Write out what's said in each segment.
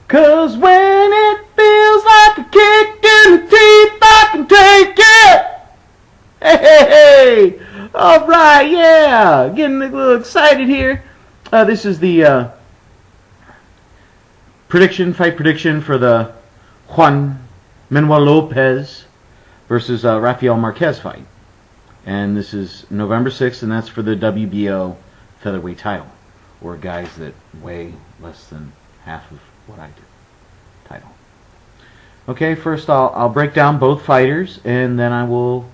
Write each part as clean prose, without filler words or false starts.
'Cause when it feels like a kick in the teeth, I can take it. Hey! Alright, yeah! Getting a little excited here. This is the fight prediction for the Juan Manuel Lopez versus Rafael Marquez fight. And this is November 6th, and that's for the WBO Featherweight title. Or guys that weigh less than half of what I do. Title. Okay, first I'll break down both fighters, and then I will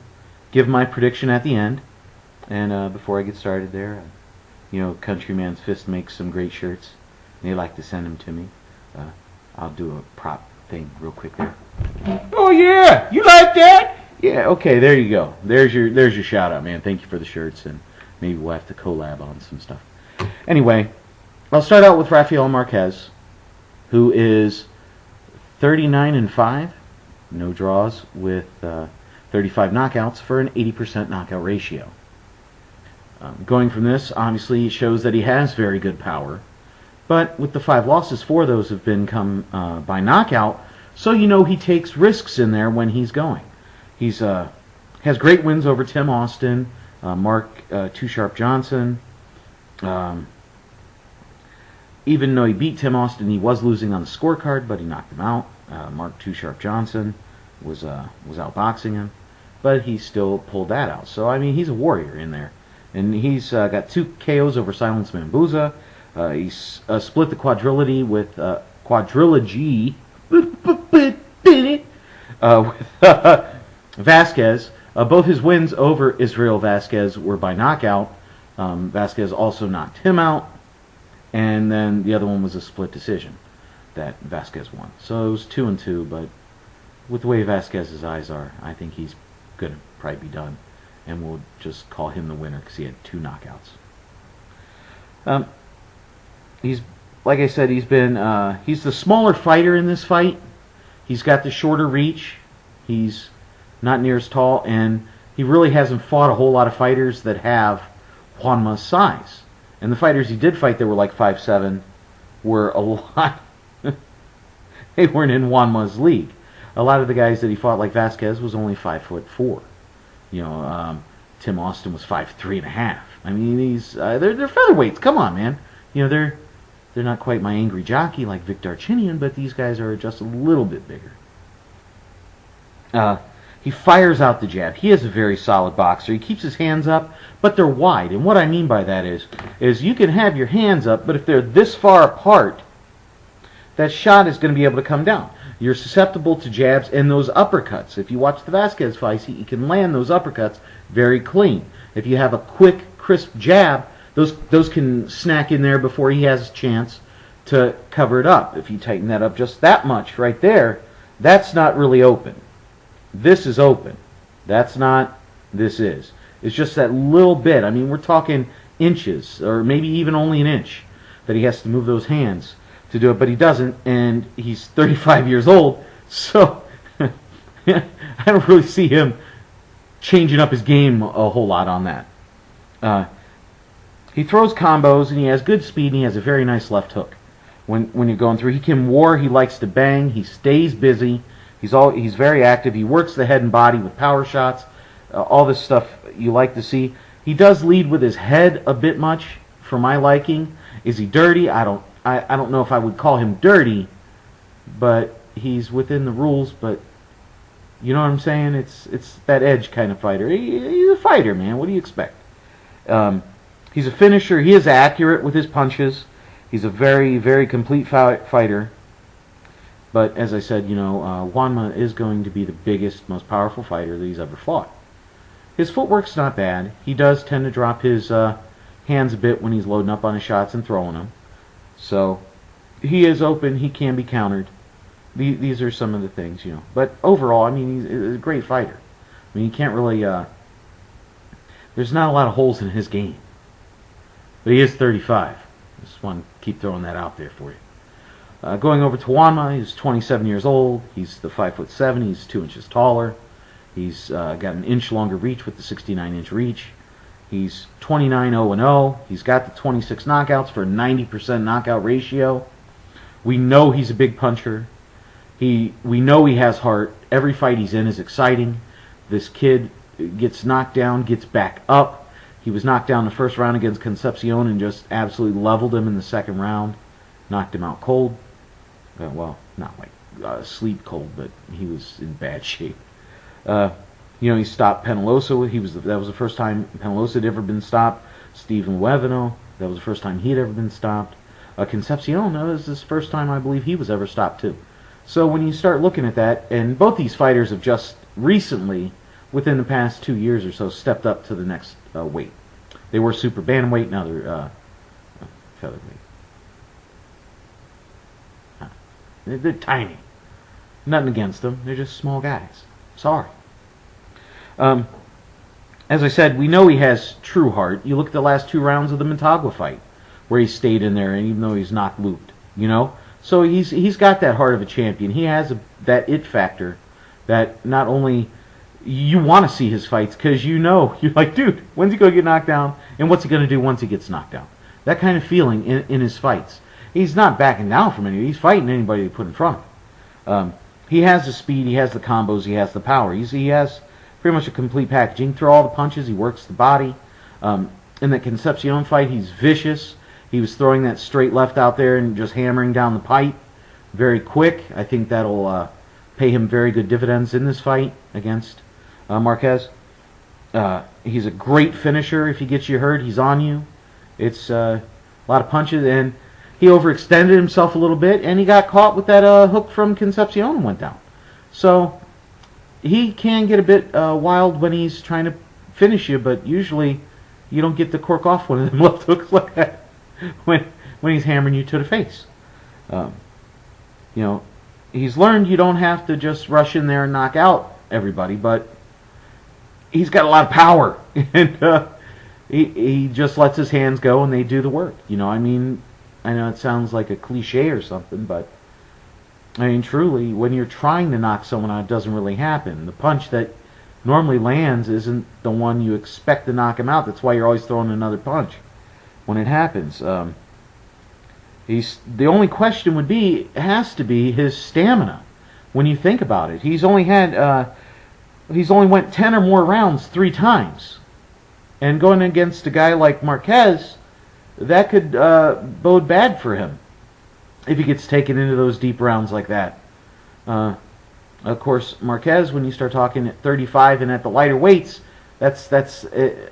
give my prediction at the end. And before I get started there, you know, Countryman's Fist makes some great shirts. They like to send them to me. I'll do a prop thing real quick there. Oh yeah, you like that? Yeah, okay, there you go. There's your shout out, man. Thank you for the shirts, and maybe we'll have to collab on some stuff. Anyway, I'll start out with Rafael Marquez, who is 39-5, no draws, with 35 knockouts for an 80% knockout ratio. Going from this, obviously, shows that he has very good power. But with the 5 losses, 4 of those have been come by knockout, so you know he takes risks in there when he's going. He's has great wins over Tim Austin, Mark Too Sharp Johnson. Even though he beat Tim Austin, he was losing on the scorecard, but he knocked him out. Mark Too Sharp Johnson was outboxing him, but he still pulled that out. So I mean, he's a warrior in there. And he's got 2 KOs over Silence Mambuza. He's split the quadrilogy with Vasquez. Both his wins over Israel Vasquez were by knockout. Vasquez also knocked him out. And then the other one was a split decision that Vasquez won. So it was 2-2, but with the way Vasquez's eyes are, I think he's going to probably be done. And we'll just call him the winner because he had 2 knockouts. He's, like I said, he's the smaller fighter in this fight. He's got the shorter reach. He's not near as tall, and he really hasn't fought a whole lot of fighters that have Juanma's size. And the fighters he did fight that were like 5'7" were a lot. They weren't in Juanma's league. A lot of the guys that he fought, like Vasquez, was only 5'4". You know, Tim Austin was 5'3.5". I mean, they're featherweights. Come on, man. You know, they're not quite my angry jockey like Vic Darchinyan, but these guys are just a little bit bigger. He fires out the jab. He is a very solid boxer. He keeps his hands up, but they're wide. And what I mean by that is you can have your hands up, but if they're this far apart, that shot is going to be able to come down. You're susceptible to jabs and those uppercuts. If you watch the Vasquez fights, he can land those uppercuts very clean. If you have a quick, crisp jab, those can snack in there before he has a chance to cover it up. If you tighten that up just that much right there, that's not really open. This is open. That's not. This is. It's just that little bit. I mean, we're talking inches, or maybe even only an inch, that he has to move those hands to do it, but he doesn't, and he's 35 years old, so I don't really see him changing up his game a whole lot on that. He throws combos, and he has good speed, and he has a very nice left hook. When you're going through, he can war, he likes to bang, he stays busy, he's very active, he works the head and body with power shots, all this stuff you like to see. He does lead with his head a bit much, for my liking. Is he dirty? I don't know if I would call him dirty, but he's within the rules. But you know what I'm saying? It's that edge kind of fighter. He's a fighter, man. What do you expect? He's a finisher. He is accurate with his punches. He's a very, very complete fighter. But as I said, you know, Juanma is going to be the biggest, most powerful fighter that he's ever fought. His footwork's not bad. He does tend to drop his hands a bit when he's loading up on his shots and throwing them. So he is open. He can be countered. These are some of the things, you know. But overall, I mean, he's a great fighter. I mean, you can't really. There's not a lot of holes in his game. But he is 35. Just want to keep throwing that out there for you. Going over to Juanma, he's 27 years old. He's the 5'7". He's 2 inches taller. He's got an inch longer reach with the 69-inch reach. He's 29-0-0. He's got the 26 knockouts for a 90% knockout ratio. We know he's a big puncher. We know he has heart. Every fight he's in is exciting. This kid gets knocked down, gets back up. He was knocked down the first round against Concepcion and just absolutely leveled him in the second round. Knocked him out cold. Well, not like sleep cold, but he was in bad shape. He stopped Penalosa. That was the first time Penalosa had ever been stopped. Stephen Wevino, that was the first time he'd ever been stopped. Concepcion, that was his first time I believe he was ever stopped too. So when you start looking at that, and both these fighters have just recently, within the past 2 years or so, stepped up to the next weight. They were super bantamweight, now they're featherweight. They're tiny. Nothing against them. They're just small guys. Sorry. As I said, we know he has true heart. You look at the last 2 rounds of the Motagua fight, where he stayed in there, and even though he's not looped, So he's got that heart of a champion. He has that it factor that not only you want to see his fights, because you're like, dude, when's he going to get knocked down, and what's he going to do once he gets knocked down? That kind of feeling in his fights. He's not backing down from anybody. He's fighting anybody they put in front of him. He has the speed, he has the combos, he has the power. He has pretty much a complete package. He can throw all the punches, he works the body. In that Concepcion fight, he's vicious. He was throwing that straight left out there and just hammering down the pipe very quick. I think that'll pay him very good dividends in this fight against Marquez. He's a great finisher. If he gets you hurt, he's on you. It's a lot of punches, and he overextended himself a little bit, and he got caught with that hook from Concepcion and went down. So he can get a bit wild when he's trying to finish you, but usually you don't get to cork off one of them left hooks like that when he's hammering you to the face. He's learned you don't have to just rush in there and knock out everybody, but he's got a lot of power, and he just lets his hands go and they do the work. I know it sounds like a cliche or something, but truly, when you're trying to knock someone out, it doesn't really happen. The punch that normally lands isn't the one you expect to knock him out. That's why you're always throwing another punch when it happens. The only question has to be his stamina. When you think about it, he's only went 10 or more rounds 3 times, and going against a guy like Marquez, that could bode bad for him if he gets taken into those deep rounds like that. Of course, Marquez, when you start talking at 35 and at the lighter weights, that's a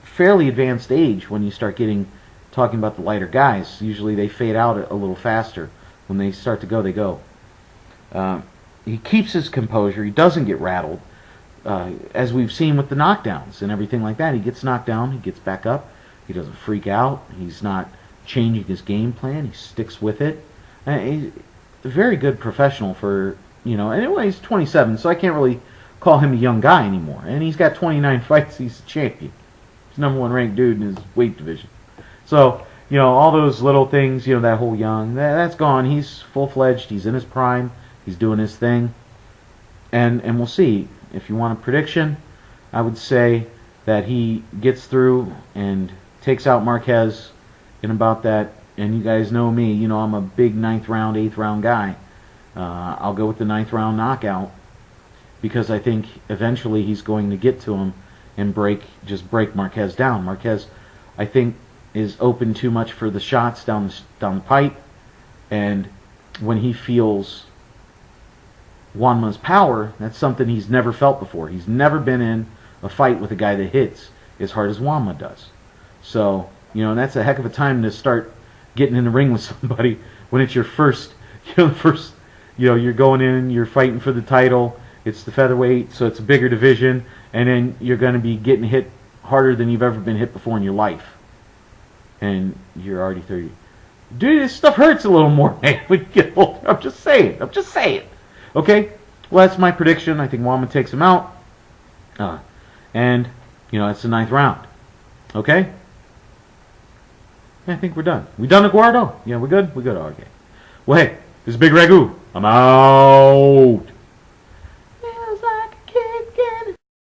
fairly advanced age when you start talking about the lighter guys. Usually they fade out a little faster. When they start to go, they go. He keeps his composure. He doesn't get rattled. As we've seen with the knockdowns and everything like that. He gets knocked down, he gets back up. He doesn't freak out. He's not changing his game plan. He sticks with it. He's a very good professional for, anyway, he's 27, so I can't really call him a young guy anymore. And he's got 29 fights. He's a champion. He's #1 ranked dude in his weight division. So, all those little things, that whole young, that's gone. He's full-fledged. He's in his prime. He's doing his thing. And we'll see. If you want a prediction, I would say that he gets through and takes out Marquez in about that. And you guys know me, I'm a big 9th round, 8th round guy. I'll go with the 9th round knockout, because I think eventually he's going to get to him and break Marquez down. Marquez, I think, is open too much for the shots down the pipe, and when he feels Juanma's power, that's something he's never felt before. He's never been in a fight with a guy that hits as hard as Juanma does. So, that's a heck of a time to start getting in the ring with somebody when it's your first, you're going in, you're fighting for the title, it's the featherweight, so it's a bigger division, and then you're going to be getting hit harder than you've ever been hit before in your life. And you're already 30. Dude, this stuff hurts a little more, man, when you get older. I'm just saying. Okay? Well, that's my prediction. I think Juanma takes him out. And, it's the 9th round. Okay? I think we're done. We done, Eduardo? Yeah, we're good? We're good. Okay. Well, hey, this is Bigragu. I'm out.